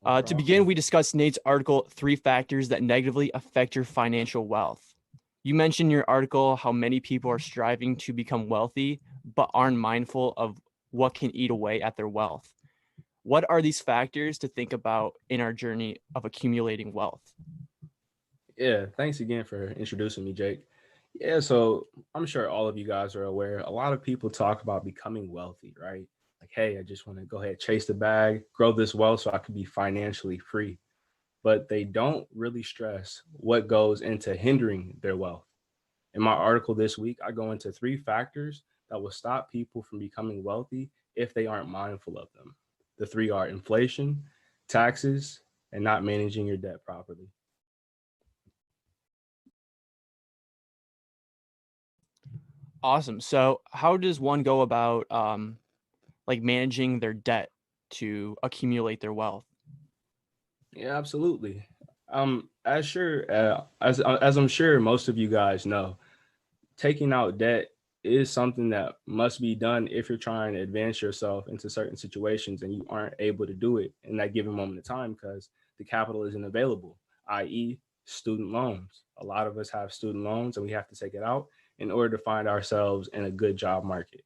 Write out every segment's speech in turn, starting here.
No To begin, problem. we discussed Nate's article, Three Factors That Negatively Affect Your Financial Wealth. You mentioned in your article how many people are striving to become wealthy, but aren't mindful of what can eat away at their wealth. What are these factors to think about in our journey of accumulating wealth? Yeah, thanks again for introducing me, Jake. Yeah, so I'm sure all of you guys are aware. A lot of people talk about becoming wealthy, right? Like, hey, I just want to go ahead, chase the bag, grow this wealth so I can be financially free. But they don't really stress what goes into hindering their wealth. In my article this week, I go into three factors that will stop people from becoming wealthy if they aren't mindful of them. The three are inflation, taxes, and not managing your debt properly. Awesome. So, how does one go about like managing their debt to accumulate their wealth? Yeah, absolutely. As I'm sure most of you guys know, taking out debt is something that must be done if you're trying to advance yourself into certain situations and you aren't able to do it in that given moment of time because the capital isn't available, i.e., student loans. A lot of us have student loans and we have to take it out in order to find ourselves in a good job market.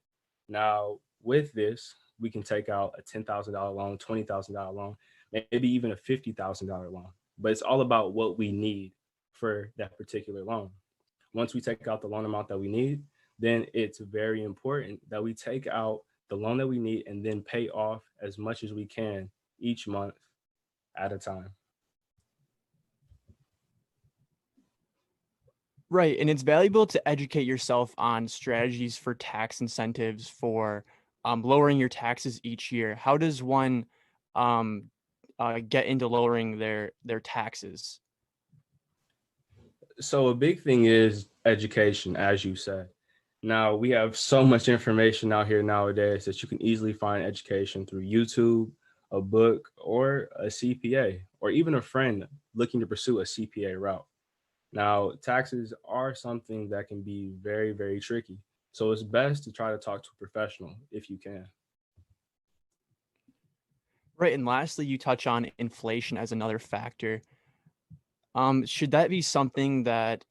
Now, with this, we can take out a $10,000 loan, $20,000 loan, maybe even a $50,000 loan. But it's all about what we need for that particular loan. Once we take out the loan amount that we need, then it's very important that we take out the loan that we need and then pay off as much as we can each month at a time. Right. And it's valuable to educate yourself on strategies for tax incentives for lowering your taxes each year. How does one um, get into lowering their taxes? So, a big thing is education, as you said. Now, we have so much information out here nowadays that you can easily find education through YouTube, a book, or a CPA, or even a friend looking to pursue a CPA route. Now, taxes are something that can be very, very tricky. So it's best to try to talk to a professional if you can. Right. And lastly, you touch on inflation as another factor. Should that be something that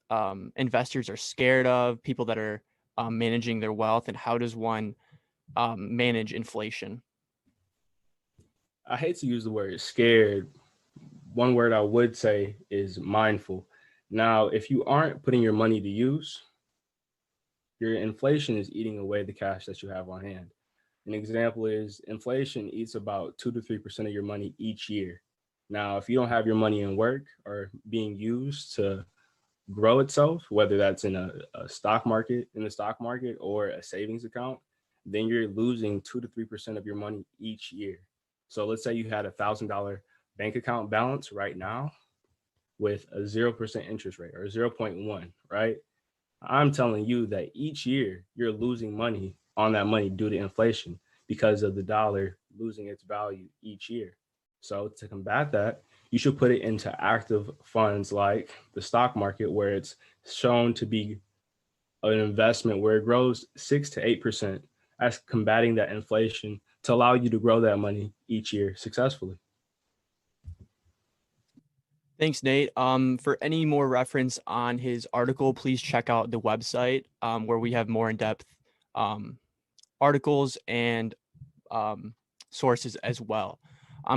investors are scared of, people that are managing their wealth, and how does one manage inflation? I hate to use the word scared. One word I would say is mindful. Now, if you aren't putting your money to use, your inflation is eating away the cash that you have on hand. An example is inflation eats about 2 to 3% of your money each year. Now, if you don't have your money in work or being used to grow itself, whether that's in a stock market, in the stock market, or a savings account, then you're losing 2 to 3% of your money each year. So let's say you had $1,000 bank account balance right now with a 0% interest rate or 0.1, right? I'm telling you that each year you're losing money on that money due to inflation because of the dollar losing its value each year. So to combat that, you should put it into active funds like the stock market, where it's shown to be an investment where it grows 6 to 8% as combating that inflation to allow you to grow that money each year successfully. Thanks, Nate. For any more reference on his article, please check out the website where we have more in-depth um, articles and sources as well.